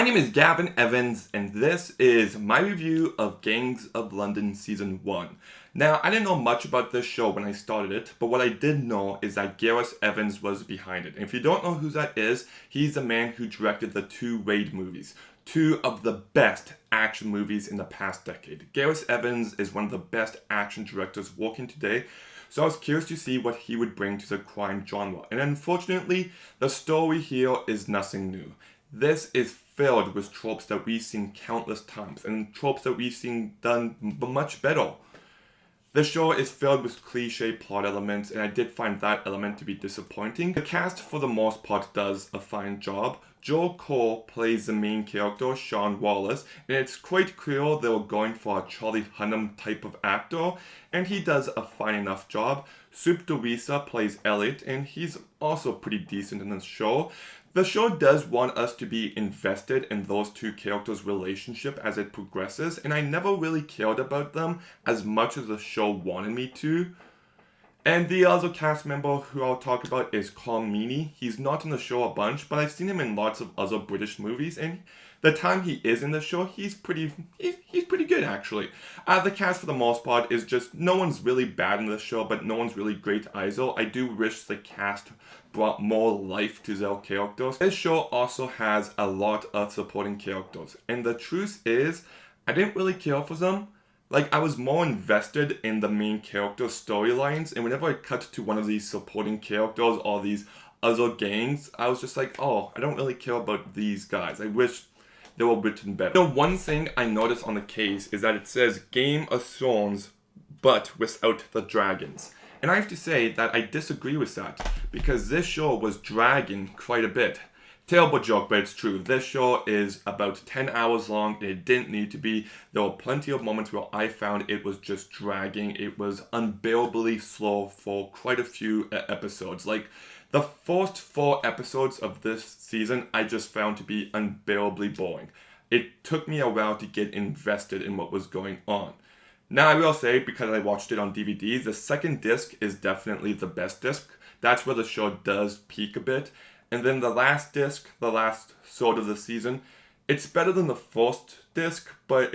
My name is Gavin Evans, and this is my review of Gangs of London Season 1. Now, I didn't know much about this show when I started it, but what I did know is that Gareth Evans was behind it. And if you don't know who that is, he's the man who directed the two Raid movies, two of the best action movies in the past decade. Gareth Evans is one of the best action directors working today, so I was curious to see what he would bring to the crime genre. And unfortunately, the story here is nothing new. This is filled with tropes that we've seen countless times, and tropes that we've seen done much better. The show is filled with cliche plot elements, and I did find that element to be disappointing. The cast, for the most part, does a fine job. Joel Cole plays the main character, Sean Wallace, and it's quite clear they were going for a Charlie Hunnam type of actor, and he does a fine enough job. Soup DeWeesa plays Elliot, and he's also pretty decent in this show. The show does want us to be invested in those two characters' relationship as it progresses, and I never really cared about them as much as the show wanted me to. And the other cast member who I'll talk about is Colm Meaney. He's not in the show a bunch, but I've seen him in lots of other British movies, and the time he is in the show, he's pretty good actually. The cast for the most part is just, no one's really bad in the show, but no one's really great either. I do wish the cast brought more life to their characters. This show also has a lot of supporting characters, and the truth is, I didn't really care for them. I was more invested in the main character's storylines, and whenever I cut to one of these supporting characters or these other gangs, I was just like, oh, I don't really care about these guys. I wish they were written better. The one thing I noticed on the case is that it says Game of Thrones, but without the dragons. And I have to say that I disagree with that, because this show was dragging quite a bit. Terrible joke, but it's true. This show is about 10 hours long, and it didn't need to be. There were plenty of moments where I found it was just dragging. It was unbearably slow for quite a few episodes. The first 4 episodes of this season, I just found to be unbearably boring. It took me a while to get invested in what was going on. Now, I will say, because I watched it on DVD, the second disc is definitely the best disc. That's where the show does peak a bit. And then the last disc, the last third of the season, it's better than the first disc, but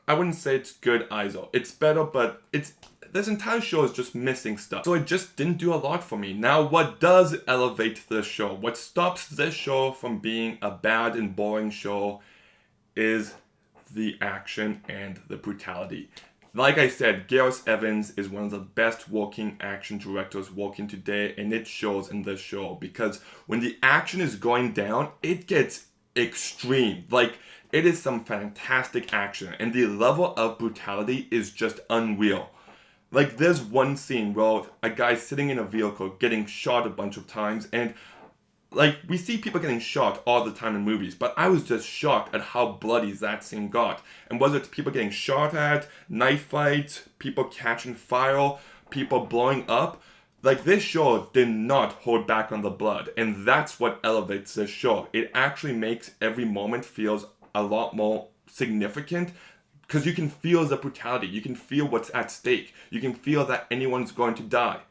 I wouldn't say it's good either. It's better, but this entire show is just missing stuff. So it just didn't do a lot for me. Now, what does elevate this show, what stops this show from being a bad and boring show, is the action and the brutality. Like I said, Gareth Evans is one of the best working action directors working today, and it shows in this show, because when the action is going down, it gets extreme. It is some fantastic action, and the level of brutality is just unreal. There's one scene where a guy's sitting in a vehicle getting shot a bunch of times, and we see people getting shot all the time in movies, but I was just shocked at how bloody that scene got. And whether it's people getting shot at, knife fights, people catching fire, people blowing up, this show did not hold back on the blood. And that's what elevates this show. It actually makes every moment feels a lot more significant, because you can feel the brutality. You can feel what's at stake. You can feel that anyone's going to die.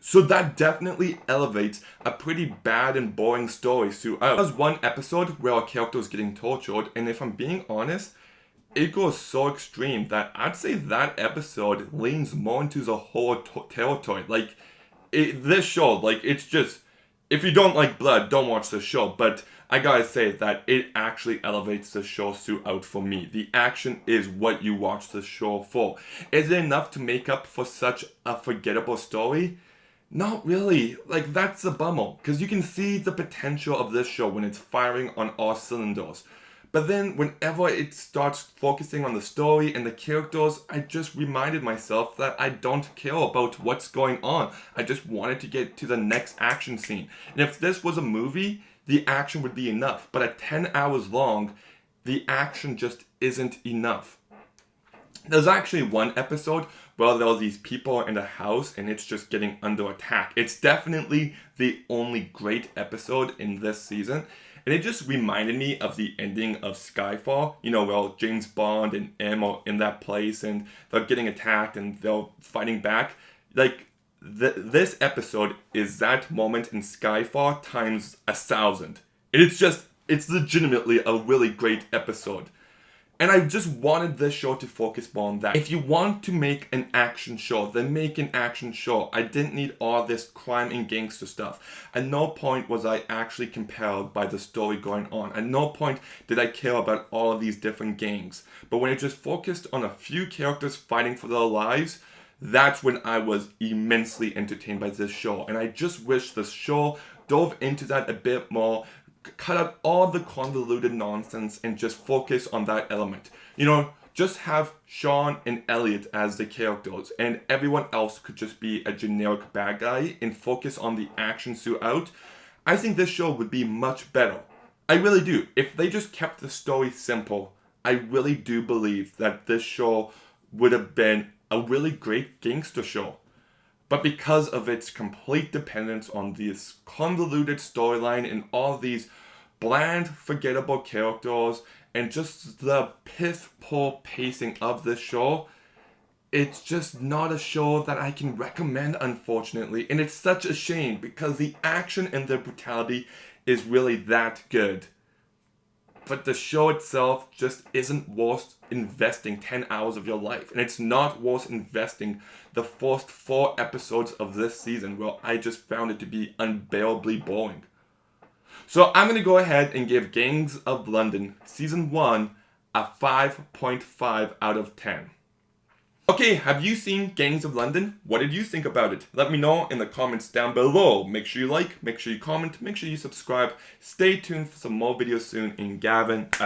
So that definitely elevates a pretty bad and boring story throughout. There's one episode where a character is getting tortured, and if I'm being honest, it goes so extreme that I'd say that episode leans more into the horror territory. This show, it's just, if you don't like blood, don't watch this show, but I gotta say that it actually elevates the show throughout for me. The action is what you watch the show for. Is it enough to make up for such a forgettable story? Not really. That's a bummer, because you can see the potential of this show when it's firing on all cylinders. But then whenever it starts focusing on the story and the characters, I just reminded myself that I don't care about what's going on. I just wanted to get to the next action scene. And if this was a movie, the action would be enough. But at 10 hours long, the action just isn't enough. There's actually one episode where there are these people in a house and it's just getting under attack. It's definitely the only great episode in this season. And it just reminded me of the ending of Skyfall. Where James Bond and M are in that place and they're getting attacked and they're fighting back. This episode is that moment in Skyfall times 1,000. And it's just It's legitimately a really great episode. And I just wanted this show to focus more on that. If you want to make an action show, then make an action show. I didn't need all this crime and gangster stuff. At no point was I actually compelled by the story going on. At no point did I care about all of these different gangs. But when it just focused on a few characters fighting for their lives, that's when I was immensely entertained by this show. And I just wish the show dove into that a bit more, cut out all the convoluted nonsense and just focus on that element. You know, just have Sean and Elliot as the characters and everyone else could just be a generic bad guy and focus on the action throughout. I think this show would be much better. I really do. If they just kept the story simple, I really do believe that this show would have been a really great gangster show. But because of its complete dependence on this convoluted storyline and all these bland, forgettable characters and just the piss-poor pacing of this show, it's just not a show that I can recommend, unfortunately. And it's such a shame because the action and the brutality is really that good. But the show itself just isn't worth investing 10 hours of your life. And it's not worth investing the first 4 episodes of this season where I just found it to be unbearably boring. So I'm going to go ahead and give Gangs of London Season 1 a 5.5 out of 10. Okay, have you seen Gangs of London? What did you think about it? Let me know in the comments down below. Make sure you like, make sure you comment, make sure you subscribe. Stay tuned for some more videos soon, and Gavin out.